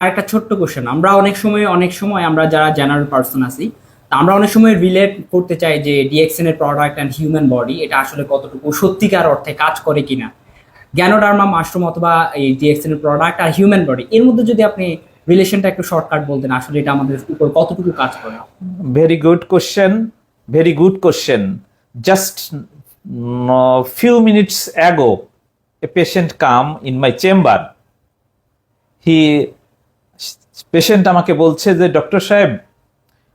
একটা ছোট্ট কোশ্চেন, আমরা অনেক সময় আমরা যারা জেনারেল পার্সন আছি, তা আমরা অনেক সময় রিলেট করতে চাই যে ডিএক্সএন এর প্রোডাক্ট অ্যান্ড হিউম্যান বডি এটা আসলে কতটুকু সত্যিকার অর্থে কাজ করে কিনা। গ্যানোডার্মা মাশরুম অথবা এই ডিএক্সএন এর প্রোডাক্ট আর হিউম্যান বডি এর মধ্যে যদি আপনি রিলেশনটা একটু শর্টকাট বলতেন, আসলে এটা আমাদের উপর কতটুকু কাজ করে। Very good question. Very good question. Just few minutes ago, a patient come in my chamber. Patient আমাকে বলছে যে ডক্টর সাহেব,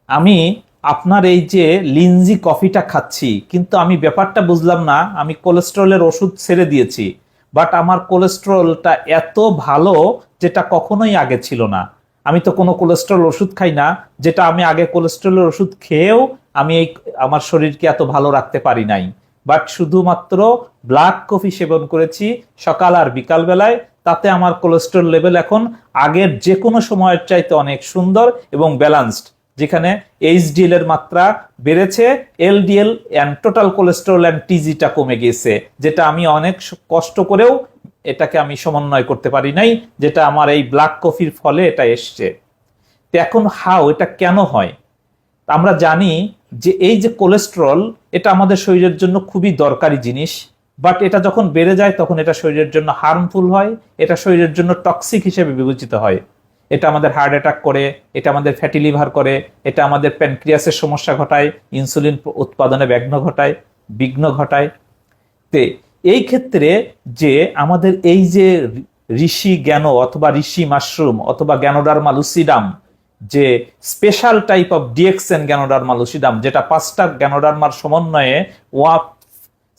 আমি আপনার এই যে লিনজি কফিটা খাচ্ছি, কিন্তু আমি ব্যাপারটা বুঝলাম না, আমি কোলেস্টেরলের ওষুধ ছেড়ে দিয়েছি, বাট আমার কোলেস্টেরলটা এত ভালো যেটা কখনোই আগে ছিল না। আমি তো কোনো কোলেস্টেরল ওষুধ খাই না, যেটা আমি আগে কোলেস্টেরলের ওষুধ খেয়েও আমি আমার শরীরকে এত ভালো রাখতে পারি নাই, বাট শুধুমাত্র ব্ল্যাক কফি সেবন করেছি সকাল আর বিকাল বেলায়, তাতে আমার কোলেস্টেরল লেভেল এখন আগের যে কোনো সময়ের চাইতে অনেক সুন্দর এবং ব্যালান্সড। যেখানে এইচডিএল এর মাত্রা বেড়েছে, LDL and total cholesterol and টিজিটা কমে গিয়েছে, যেটা আমি অনেক কষ্ট করেও এটাকে আমি সমন্বয় করতে পারি নাই, যেটা আমার এই ব্ল্যাক কফির ফলে এটা এসছে। তো এখন এটা কেন হয়? আমরা জানি যে এই যে কোলেস্টেরল, এটা আমাদের শরীরের জন্য খুবই দরকারি জিনিস, বাট এটা যখন বেড়ে যায় তখন এটা শরীরের জন্য হার্মফুল হয়, এটা শরীরের জন্য টক্সিক হিসেবে বিবেচিত হয়। এটা আমাদের হার্ট অ্যাটাক করে, এটা আমাদের ফ্যাটি লিভার করে, এটা আমাদের প্যানক্রিয়াসের সমস্যা ঘটায়, ইনসুলিন উৎপাদনে বিঘ্ন ঘটায়। তে এই ক্ষেত্রে যে আমাদের এই যে ঋষি জ্ঞান অথবা ঋষি মাশরুম অথবা গ্যানোডার্মা লুসিডাম, যে special type of DXN Ganoderma lucidum, যেটা 5টা গ্যানোডার্মার সমন্বয়ে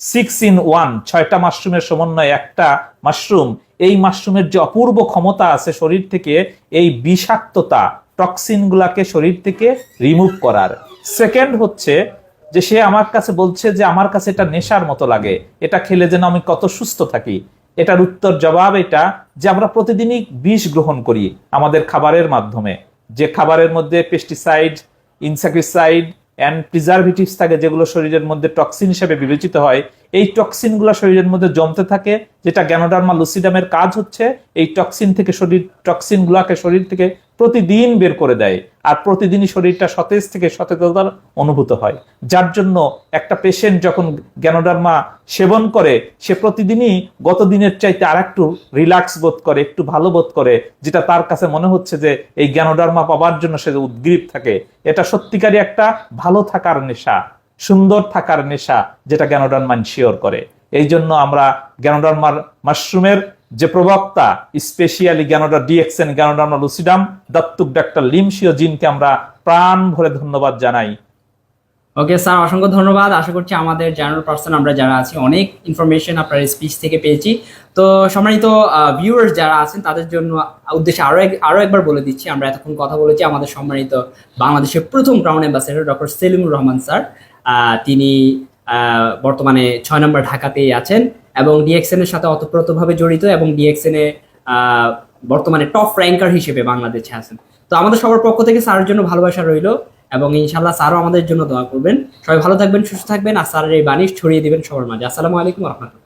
6 in 1, 6টা মাশরুমের সমন্বয়ে একটা মাশরুম, এই মাশরুমের যে অপূর্ব ক্ষমতা আছে শরীর থেকে এই বিষাক্ততা টক্সিন গুলাকে শরীর থেকে রিমুভ করার। সেকেন্ড হচ্ছে যে সে আমার কাছে বলছে যে আমার কাছে এটা নেশার মতো লাগে, এটা খেলে যেন আমি কত সুস্থ থাকি। এটার উত্তর জবাব এটা যে আমরা প্রতিদিনই বিষ গ্রহণ করি আমাদের খাবারের মাধ্যমে, যে খাবারের মধ্যে পেস্টিসাইড, ইনসেক্টিসাইড অ্যান্ড প্রিজারভেটিভস থাকে, যেগুলো শরীরের মধ্যে টক্সিন হিসেবে বিবেচিত হয়। এই টক্সিনগুলো শরীরের মধ্যে জমতে থাকে, যেটা গ্যানোডার্মা লুসিডামের কাজ হচ্ছে এই টক্সিনগুলোকে শরীর থেকে প্রতিদিন বের করে দেয়, আর প্রতিদিনই শরীরটা সতেজ থেকে সতেজতার অনুভূত হয়। যার জন্য একটা পেশেন্ট যখন গ্যানোডার্মা সেবন করে, সে প্রতিদিনই গত দিনের চাইতে আর একটু রিল্যাক্স বোধ করে, একটু ভালো বোধ করে, যেটা তার কাছে মনে হচ্ছে যে এই গ্যানোডার্মা পাওয়ার জন্য সে উদ্গ্রীব থাকে। এটা সত্যিকারই একটা ভালো থাকার নেশা, সুন্দর থাকার নেশা, যেটা গ্যানোডার্মা ইনশিওর করে। এই জন্য আমরা গ্যানোডার্মার মাশরুমের যে প্রবক্তা, স্পেশালি ডিএক্সএন গ্যানোডার্মা লুসিডাম দত্তক ডাক্তার লিমশিও জিনকে আমরা প্রাণ ভরে ধন্যবাদ জানাই। ওকে স্যার, অসংখ্য ধন্যবাদ। আশা করছি আমাদের জেনারেল পার্সন আমরা যারা আছি অনেক ইনফরমেশন আপনার স্পিচ থেকে পেয়েছি। তো সম্মানিত ভিউয়ার্স যারা আছেন তাদের জন্য উদ্দেশ্যে আরো একবার বলে দিচ্ছি, আমরা এতক্ষণ কথা বলেছি আমাদের সম্মানিত বাংলাদেশের প্রথম crown ambassador doctor Selimur Rahman sir. তিনি বর্তমানে 6 নম্বর ঢাকাতেই আছেন এবং ডিএক্সএন এর সাথে অতপ্রতভাবে জড়িত, এবং ডিএক্সএন এ বর্তমানে টপ র্যাঙ্কার হিসেবে বাংলাদেশে আছেন। তো আমাদের সবার পক্ষ থেকে স্যারের জন্য ভালোবাসা রইল, এবং ইনশাল্লাহ স্যারও আমাদের জন্য দোয়া করবেন। সবাই ভালো থাকবেন, সুস্থ থাকবেন, আর স্যারের এই বাণী ছড়িয়ে দিবেন সবার মাঝে। আসসালামু আলাইকুম ওয়া রাহমাতুল্লাহ।